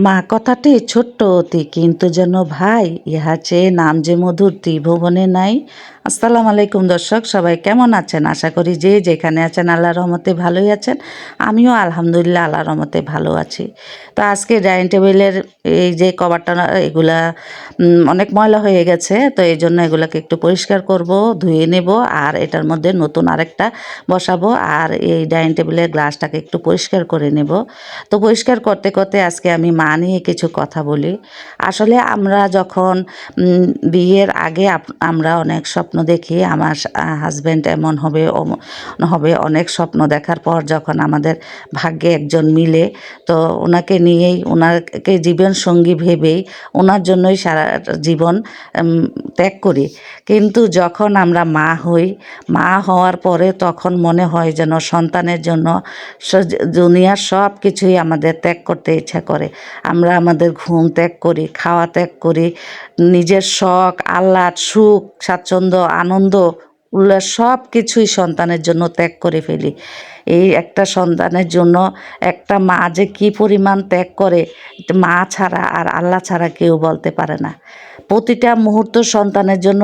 মা কথাটি ছোট্ট অতি কিন্তু যেন ভাই, ইহা চেয়ে নাম যে মধুর ত্রিভুবনে নাই। আসসালামু আলাইকুম দর্শক, সবাই কেমন আছেন? আশা করি যে যেখানে আছেন আল্লাহর রহমতে ভালোই আছেন। আমিও আলহামদুলিল্লাহ আল্লাহর রহমতে ভালো আছি। তো আজকে ডাইনিং টেবিলের এই যে কভারটা এগুলা অনেক ময়লা হয়ে গেছে, তো এই জন্য এগুলাকে একটু পরিষ্কার করব, ধুয়ে নেব আর এটার মধ্যে নতুন আরেকটা বসাবো। আর এই ডাইনিং টেবিলের গ্লাসটাকে একটু পরিষ্কার করে নেব। তো পরিষ্কার করতে করতে আজকে আমি মা নিয়ে কিছু কথা বলি। আসলে আমরা যখন বিয়ের আগে আমরা অনেক স্বপ্ন দেখি, আমার হাজব্যান্ড এমন হবে হবে, অনেক স্বপ্ন দেখার পর যখন আমাদের ভাগ্যে একজন মিলে, তো ওনাকে নিয়েই, ওনাকে জীবন সঙ্গী ভেবেই ওনার জন্যই সারা জীবন ত্যাগ করি। কিন্তু যখন আমরা মা হই, মা হওয়ার পরে তখন মনে হয় যেন সন্তানের জন্য দুনিয়ার সব কিছুই আমাদের ত্যাগ করতে ইচ্ছা করে। আমরা আমাদের ঘুম ত্যাগ করি, খাওয়া ত্যাগ করি, নিজের শখ, আহ্লাদ, সুখ, স্বাচ্ছন্দ্য, আনন্দ, উল্লাস সব কিছুই সন্তানের জন্য ত্যাগ করে ফেলি। এই একটা সন্তানের জন্য একটা মা যে কী পরিমাণ ত্যাগ করে, মা ছাড়া আর আল্লাহ ছাড়া কেউ বলতে পারে না। প্রতিটা মুহূর্ত সন্তানের জন্য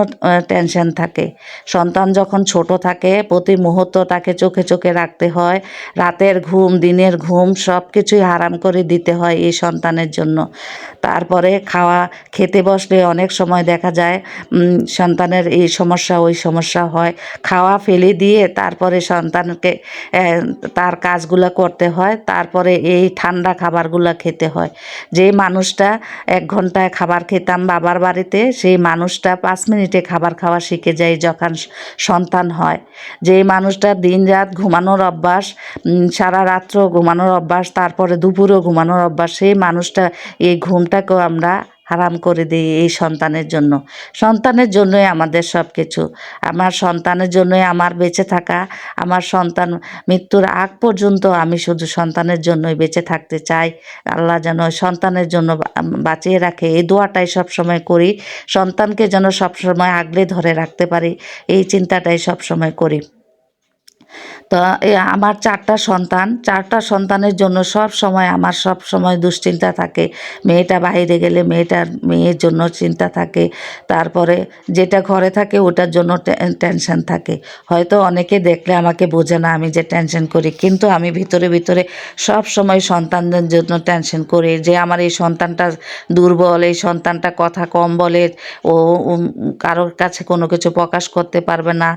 টেনশন থাকে। সন্তান যখন ছোট থাকে প্রতি মুহূর্ত তাকে চোখে চোখে রাখতে হয়। রাতের ঘুম, দিনের ঘুম সব কিছুই হারাম করে দিতে হয় এই সন্তানের জন্য। তারপরে খেতে বসলে অনেক সময় দেখা যায় সন্তানের এই সমস্যা ওই সমস্যা হয়। খাওয়া ফেলে দিয়ে তারপরে সন্তানকে তার কাজগুলো করতে হয়, তারপরে এই ঠান্ডা খাবারগুলো খেতে হয়। যে মানুষটা 1 ঘন্টায় খাবার খেতাম বাবার বাড়িতে, সেই মানুষটা 5 মিনিটে খাবার খাওয়া শিখে যায় যখন সন্তান হয়। যে মানুষটা দিন রাত ঘুমানোর অভ্যাস, সারা রাত্র ঘুমানোর অভ্যাস, তারপরে দুপুরেও ঘুমানোর অভ্যাস, সেই মানুষটা এই ঘুমটাকেও আমরা হারাম করে দিই এই সন্তানের জন্য। সন্তানের জন্যই আমাদের সব কিছু। আমার সন্তানের জন্যই আমার বেঁচে থাকা। আমার সন্তান মৃত্যুর আগ পর্যন্ত আমি শুধু সন্তানের জন্যই বেঁচে থাকতে চাই। আল্লাহ যেন সন্তানের জন্য বাঁচিয়ে রাখে, এই দোয়াটাই সবসময় করি। সন্তানকে যেন সবসময় আগলে ধরে রাখতে পারি, এই চিন্তাটাই সবসময় করি। তো আমার 4টা সন্তান, 4টা সন্তানের জন্য আমার সব সময় দুশ্চিন্তা থাকে। মেয়েটা বাইরে গেলে মেয়ের জন্য চিন্তা থাকে। তারপরে যেটা ঘরে থাকে ওটার জন্য টেনশন থাকে। হয়তো অনেকে দেখলে আমাকে বোঝে না আমি যে টেনশন করি, কিন্তু আমি ভিতরে ভিতরে সব সময় সন্তানদের জন্য টেনশন করি যে আমার এই সন্তানটা দুর্বল, এই সন্তানটা কথা কম বলে, ও কারোর কাছে কোনো কিছু প্রকাশ করতে পারবে না,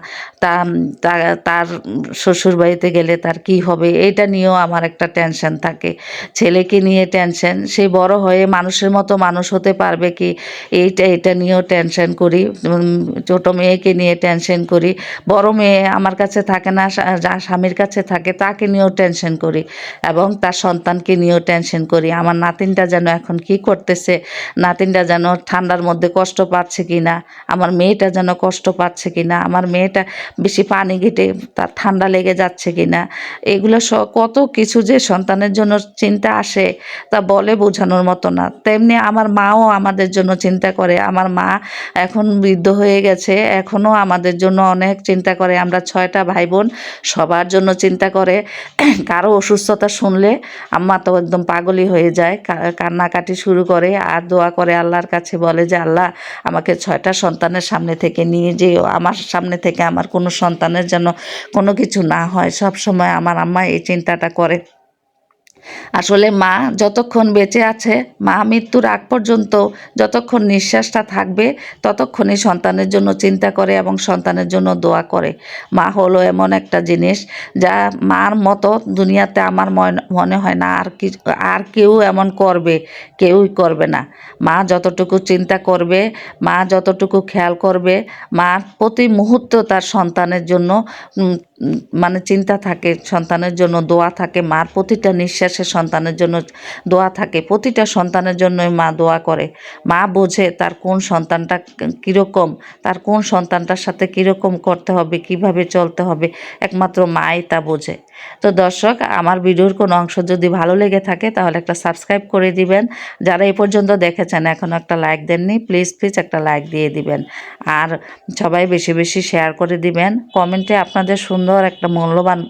তার শ্বশুরবাড়িতে গেলে তার কি হবে, এটা নিয়েও আমার একটা টেনশন থাকে। ছেলেকে নিয়ে টেনশন, সে বড় হয়ে মানুষের মতো মানুষ হতে পারবে কি, এটা নিয়েও টেনশন করি। ছোট মেয়েকে নিয়ে টেনশন করি। বড় মেয়ে আমার কাছে থাকে না, যা স্বামীর কাছে থাকে তাকে নিয়েও টেনশন করি, এবং তার সন্তানকে নিয়েও টেনশন করি। আমার নাতিনটা যেন এখন কি করতেছে, নাতিনটা যেন ঠান্ডার মধ্যে কষ্ট পাচ্ছে কি না, আমার মেয়েটা যেন কষ্ট পাচ্ছে কি না, আমার মেয়েটা বেশি পানি ঘেটে তার ঠান্ডা লেগে যাচ্ছে কি না। এগুলো কত কিছু যে সন্তানের জন্য চিন্তা আসে, তা বলে বোঝানোর মতো না। তেমনি আমার মাও আমাদের জন্য চিন্তা করে। আমার মা এখন বৃদ্ধ হয়ে গেছে, এখনও আমাদের জন্য অনেক চিন্তা করে। আমরা 6টা ভাই বোন, সবার জন্য চিন্তা করে। কারো অসুস্থতা শুনলে আম্মা তো একদম পাগলই হয়ে যায়, কান্নাকাটি শুরু করে আর দোয়া করে আল্লাহর কাছে, বলে যে আল্লাহ আমাকে 6টা সন্তানের সামনে থেকে নিয়ে যেও, আমার সামনে থেকে আমার কোনো সন্তানের যেন কোনো কিছু না হয়। সব সময় আমার আম্মা এই চিন্তাটা করে। আসলে মা যতক্ষণ বেঁচে আছে, মা মৃত্যুর আগ পর্যন্ত যতক্ষণ নিঃশ্বাসটা থাকবে ততক্ষণই সন্তানের জন্য চিন্তা করে এবং সন্তানের জন্য দোয়া করে। মা হলো এমন একটা জিনিস যা মার মতো দুনিয়াতে আমার মনে হয় না আর কেউ এমন করবে, কেউই করবে না। মা যতটুকু চিন্তা করবে, মা যতটুকু খেয়াল করবে, মার প্রতি মুহূর্ত তার সন্তানের জন্য মানে চিন্তা থাকে, সন্তানের জন্য দোয়া থাকে। মার প্রতিটা নিঃশ্বাসে সন্তানের জন্য দোয়া থাকে, প্রতিটা সন্তানের জন্যই মা দোয়া করে। মা বোঝে তার কোন সন্তানটা কীরকম, তার কোন সন্তানটার সাথে কীরকম করতে হবে, কিভাবে চলতে হবে, একমাত্র মাই তা বোঝে। তো দর্শক, আমার ভিডিওর কোনো অংশ যদি ভালো লেগে থাকে তাহলে একটা সাবস্ক্রাইব করে দিবেন। যারা এই পর্যন্ত দেখেছেন এখনও একটা লাইক দেননি, প্লিজ একটা লাইক দিয়ে দিবেন। আর সবাই বেশি বেশি শেয়ার করে দিবেন। কমেন্টে আপনাদের সুন্দর সুন্দর একটা মূল্যবান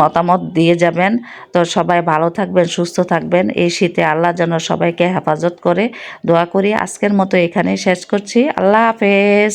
মতামত দিয়ে যাবেন। তো সবাই ভালো থাকবেন, সুস্থ থাকবেন। এই শীতে আল্লাহ যেন সবাইকে হেফাজত করে দোয়া করি। আজকের মতো এখানেই শেষ করছি। আল্লাহ হাফেজ।